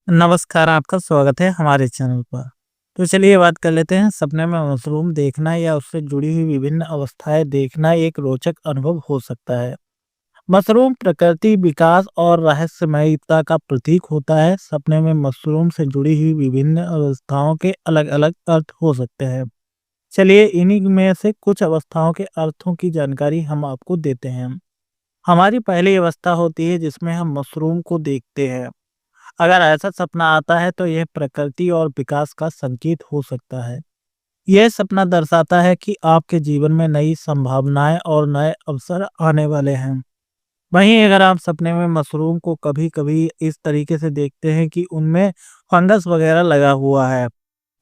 नमस्कार, आपका स्वागत है हमारे चैनल पर। तो चलिए बात कर लेते हैं सपने में मशरूम देखना या उससे जुड़ी हुई विभिन्न अवस्थाएं देखना एक रोचक अनुभव हो सकता है। मशरूम प्रकृति, विकास और रहस्यमयता का प्रतीक होता है। सपने में मशरूम से जुड़ी हुई विभिन्न अवस्थाओं के अलग-अलग अर्थ हो सकते हैं। चलिए इन्हीं में से कुछ अवस्थाओं के अर्थों की जानकारी हम आपको देते हैं। हमारी पहली अवस्था होती है जिसमें हम मशरूम को देखते हैं। अगर ऐसा सपना आता है तो यह प्रकृति और विकास का संकेत हो सकता है। यह सपना दर्शाता है कि आपके जीवन में नई संभावनाएं और नए अवसर आने वाले हैं। वहीं अगर आप सपने में मशरूम को कभी-कभी इस तरीके से देखते हैं कि उनमें फंगस वगैरह लगा हुआ है।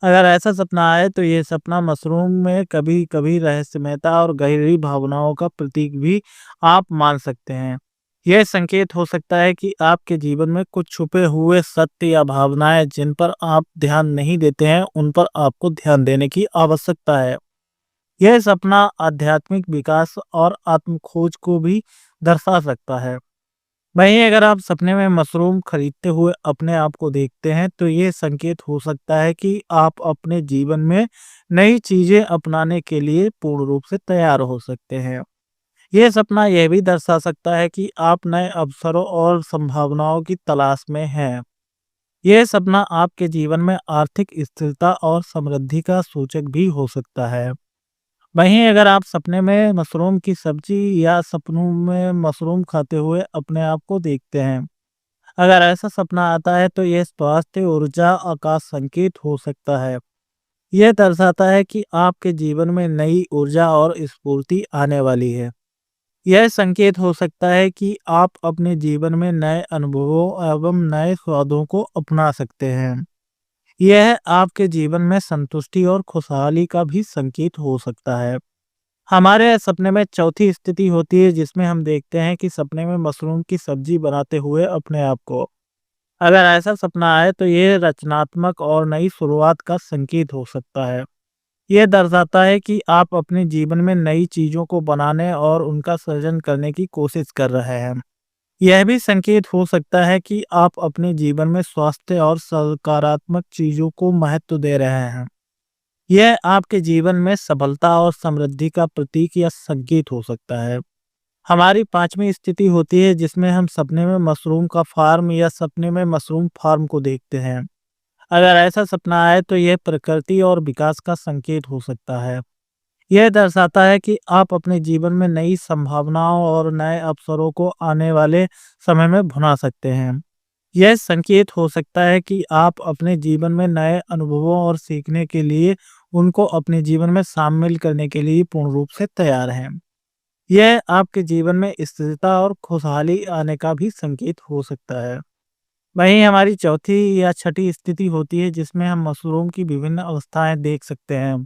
अगर ऐसा सपना आए तो यह सपना मशरूम में कभी-कभी रहस्यमयता और गहरी भावनाओं का प्रतीक भी आप मान सकते हैं। यह संकेत हो सकता है कि आपके जीवन में कुछ छुपे हुए सत्य या भावनाएं जिन पर आप ध्यान नहीं देते हैं, उन पर आपको ध्यान देने की आवश्यकता है। यह सपना आध्यात्मिक विकास और आत्म खोज को भी दर्शा सकता है। वहीं अगर आप सपने में मशरूम खरीदते हुए अपने आप को देखते हैं तो ये संकेत हो सकता है कि आप अपने जीवन में नई चीजें अपनाने के लिए पूर्ण रूप से तैयार हो सकते हैं। यह सपना यह भी दर्शा सकता है कि आप नए अवसरों और संभावनाओं की तलाश में हैं। यह सपना आपके जीवन में आर्थिक स्थिरता और समृद्धि का सूचक भी हो सकता है। वहीं अगर आप सपने में मशरूम की सब्जी या सपनों में मशरूम खाते हुए अपने आप को देखते हैं, अगर ऐसा सपना आता है तो यह स्वास्थ्य, ऊर्जा का संकेत हो सकता है। यह दर्शाता है कि आपके जीवन में नई ऊर्जा और स्फूर्ति आने वाली है। यह संकेत हो सकता है कि आप अपने जीवन में नए अनुभवों एवं नए स्वादों को अपना सकते हैं। यह आपके जीवन में संतुष्टि और खुशहाली का भी संकेत हो सकता है। हमारे सपने में चौथी स्थिति होती है जिसमें हम देखते हैं कि सपने में मशरूम की सब्जी बनाते हुए अपने आप को। अगर ऐसा सपना आए तो यह रचनात्मक और नई शुरुआत का संकेत हो सकता है। यह दर्शाता है कि आप अपने जीवन में नई चीजों को बनाने और उनका सृजन करने की कोशिश कर रहे हैं। यह भी संकेत हो सकता है कि आप अपने जीवन में स्वास्थ्य और सकारात्मक चीजों को महत्व दे रहे हैं। यह आपके जीवन में सफलता और समृद्धि का प्रतीक या संकेत हो सकता है। हमारी पांचवी स्थिति होती है जिसमें हम सपने में मशरूम का फार्म या सपने में मशरूम फार्म को देखते हैं। अगर ऐसा सपना आए तो यह प्रकृति और विकास का संकेत हो सकता है। यह दर्शाता है कि आप अपने जीवन में नई संभावनाओं और नए अवसरों को आने वाले समय में भुना सकते हैं। यह संकेत हो सकता है कि आप अपने जीवन में नए अनुभवों और सीखने के लिए उनको अपने जीवन में शामिल करने के लिए पूर्ण रूप से तैयार हैं। यह आपके जीवन में स्थिरता और खुशहाली आने का भी संकेत हो सकता है। वहीं हमारी चौथी या छठी स्थिति होती है जिसमें हम मशरूम की विभिन्न अवस्थाएं देख सकते हैं।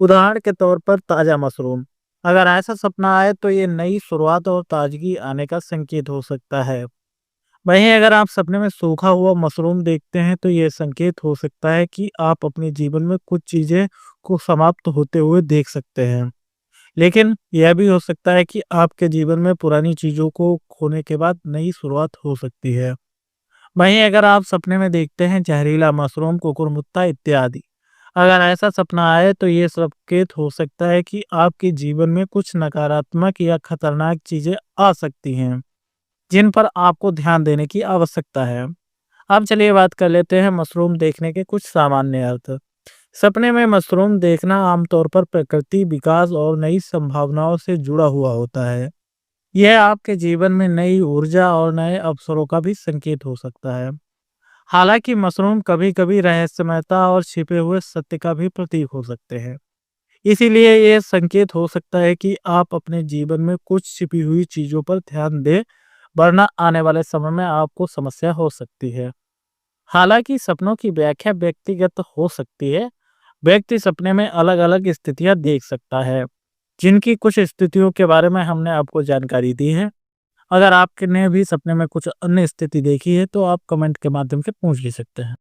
उदाहरण के तौर पर ताजा मशरूम। अगर ऐसा सपना आए तो ये नई शुरुआत और ताजगी आने का संकेत हो सकता है। वहीं अगर आप सपने में सूखा हुआ मशरूम देखते हैं तो ये संकेत हो सकता है कि आप अपने जीवन में कुछ चीजें को समाप्त होते हुए देख सकते हैं। लेकिन यह भी हो सकता है कि आपके जीवन में पुरानी चीजों को खोने के बाद नई शुरुआत हो सकती है। वहीं अगर आप सपने में देखते हैं जहरीला मशरूम, कुकुरमुत्ता इत्यादि, अगर ऐसा सपना आए तो ये संकेत हो सकता है कि आपके जीवन में कुछ नकारात्मक या खतरनाक चीजें आ सकती हैं, जिन पर आपको ध्यान देने की आवश्यकता है। अब चलिए बात कर लेते हैं मशरूम देखने के कुछ सामान्य अर्थ। सपने में मशरूम देखना आमतौर पर प्रकृति, विकास और नई संभावनाओं से जुड़ा हुआ होता है। यह आपके जीवन में नई ऊर्जा और नए अवसरों का भी संकेत हो सकता है। हालांकि मशरूम कभी-कभी रहस्यमयता और छिपे हुए सत्य का भी प्रतीक हो सकते हैं। इसीलिए ये संकेत हो सकता है कि आप अपने जीवन में कुछ छिपी हुई चीजों पर ध्यान दें, वरना आने वाले समय में आपको समस्या हो सकती है। हालांकि सपनों की व्याख्या व्यक्तिगत हो सकती है। व्यक्ति सपने में अलग-अलग स्थितियां देख सकता है, जिनकी कुछ स्थितियों के बारे में हमने आपको जानकारी दी है। अगर आपने भी सपने में कुछ अन्य स्थिति देखी है तो आप कमेंट के माध्यम से पूछ भी सकते हैं।